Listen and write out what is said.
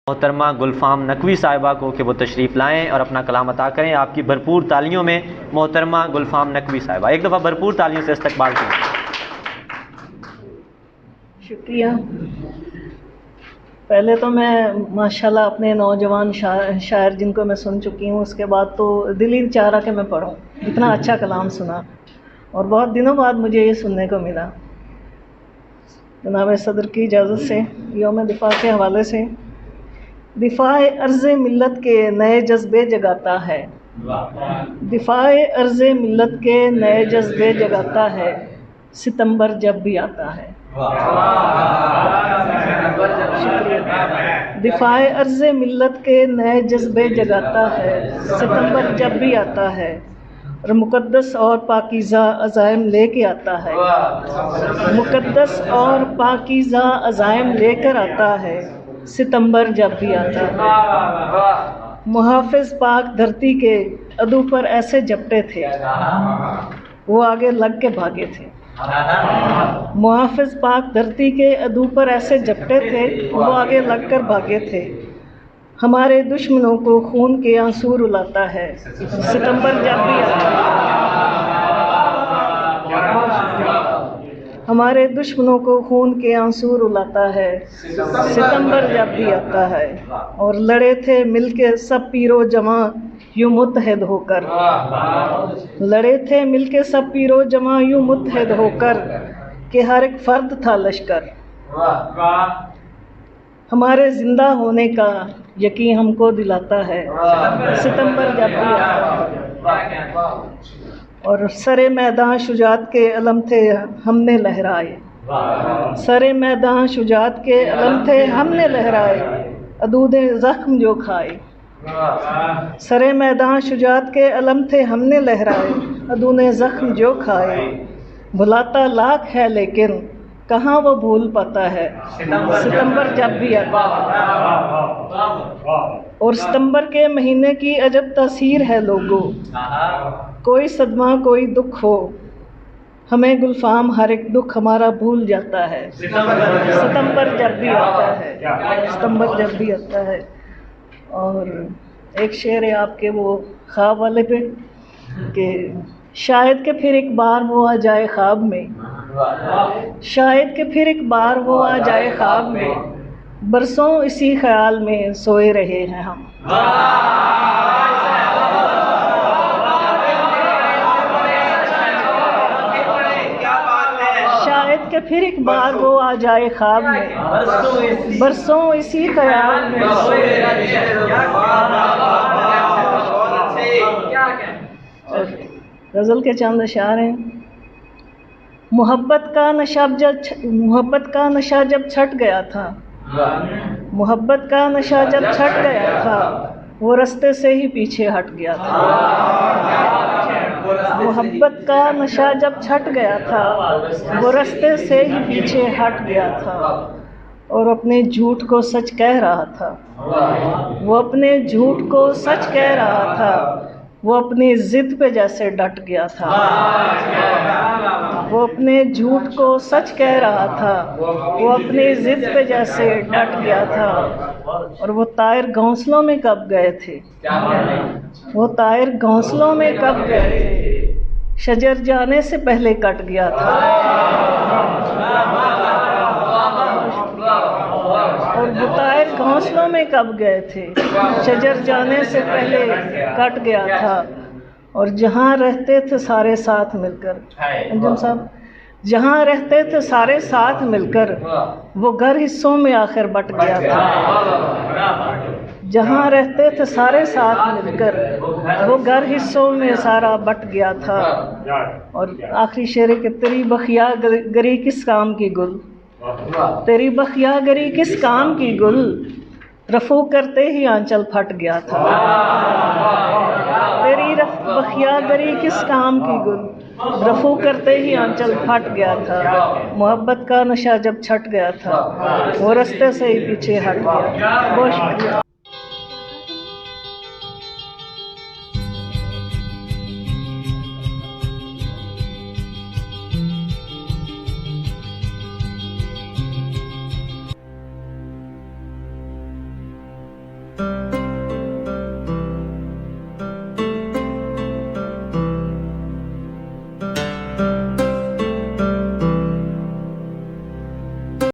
محترمہ گلفام نقوی صاحبہ کو کہ وہ تشریف لائیں اور اپنا کلام عطا کریں. آپ کی بھرپور تالیوں میں محترمہ گلفام نقوی صاحبہ، ایک دفعہ بھرپور تالیوں سے استقبال کریں. شکریہ. پہلے تو میں ماشاءاللہ اپنے نوجوان شاعر جن کو میں سن چکی ہوں، اس کے بعد تو دل ہی چاہ رہا کہ میں پڑھوں، اتنا اچھا کلام سنا اور بہت دنوں بعد مجھے یہ سننے کو ملا. جناب صدر کی اجازت سے یوم دفاع کے حوالے سے، دفاع عرض ملت کے نئے جذبے جگاتا ہے، دفاع عرض ملت کے نئے جذبے جگاتا ہے، ستمبر جب بھی آتا ہے. دفاع عرض ملت کے نئے جذبے جگاتا ہے، ستمبر جب بھی آتا ہے، اور مقدس اور پاکیزہ عزائم لے کے آتا ہے، مقدس اور پاکیزہ عزائم لے کر آتا ہے، ستمبر جب بھی آتا ہے. محافظ پاک دھرتی کے عدو پر ایسے جھپٹے تھے وہ آگے لگ کے بھاگے تھے. محافظ پاک دھرتی کے عدو پر ایسے جھپٹے تھے وہ آگے لگ کر بھاگے تھے. ہمارے دشمنوں کو خون کے آنسو رلاتا ہے، ستمبر جب بھی آتا ہے. ہمارے دشمنوں کو خون کے آنسو رلاتا ہے، ستمبر جب بھی آتا ہے. اور لڑے تھے مل کے سب پیر و جواں یوں متحد ہو کر، لڑے تھے مل کے سب پیر و جواں یوں متحد ہو کر کہ ہر ایک فرد تھا لشکر. ہمارے زندہ ہونے کا یقین ہم کو دلاتا ہے، ستمبر جب بھی آتا ہے. اور سر میدان شجاعت کے علم تھے ہم نے لہرائے، سر میدان شجاعت کے علم تھے ہم نے لہرائے، عدو نے زخم جو کھائے. سر میدان شجاعت کے علم تھے ہم نے لہرائے، عدو نے زخم جو کھائے. بھلاتا لاکھ ہے لیکن کہاں وہ بھول پاتا ہے، ستمبر جب بھی آتا ہے. اور ستمبر کے مہینے کی عجب تاثیر ہے لوگوں، کوئی صدمہ کوئی دکھ ہو ہمیں گلفام ہر ایک دکھ ہمارا بھول جاتا ہے، ستمبر جب بھی آتا ہے، ستمبر جب بھی آتا ہے. اور ایک شعر ہے آپ کے وہ خواب والے پہ کہ شاید کہ پھر ایک بار وہ آ جائے خواب میں، شاید کہ پھر ایک بار وہ آ جائے خواب میں، برسوں اسی خیال میں سوئے رہے ہیں ہم. شاید کہ پھر ایک بار وہ آ جائے خواب میں، برسوں اسی خیال میں سوئے رہے ہیں. غزل کے چند اشعار ہیں. محبت کا نشہ جب چھٹ گیا تھا، محبت کا نشہ جب چھٹ گیا تھا، وہ رستے سے ہی پیچھے ہٹ گیا تھا. محبت کا نشہ جب چھٹ گیا تھا، وہ رستے سے ہی پیچھے ہٹ گیا تھا. اور اپنے جھوٹ کو سچ کہہ رہا تھا، وہ اپنے جھوٹ کو سچ کہہ رہا تھا، وہ اپنی ضد پہ جیسے ڈٹ گیا تھا. وہ اپنے جھوٹ کو سچ کہہ رہا تھا، وہ اپنی ضد پہ جیسے ڈٹ گیا تھا. اور وہ طائر گھونسلوں میں کب گئے تھے، وہ طائر گھونسلوں میں کب گئے تھے، شجر جانے سے پہلے کٹ گیا تھا. اور وہ طائر گھونسلوں میں کب گئے تھے، شجر جانے سے پہلے کٹ گیا تھا. اور جہاں رہتے تھے سارے ساتھ مل کر، انجم صاحب، جہاں رہتے تھے سارے ساتھ مل کر، وہ گھر حصوں میں آخر بٹ گیا تھا. جہاں رہتے تھے سارے ساتھ مل کر، وہ گھر حصوں میں سارا بٹ گیا تھا. اور آخری شعر کہ تیری بخیا گری کس کام کی گل، تیری بخیا گری کس کام کی گل، رفو کرتے ہی آنچل پھٹ گیا تھا. تیری بخیا گری کس کام کی گل، رفو کرتے ہی آنچل پھٹ گیا تھا. محبت کا نشہ جب چھٹ گیا تھا، وہ رستے سے ہی پیچھے ہٹ گیا. بہت شکریہ. ہیں.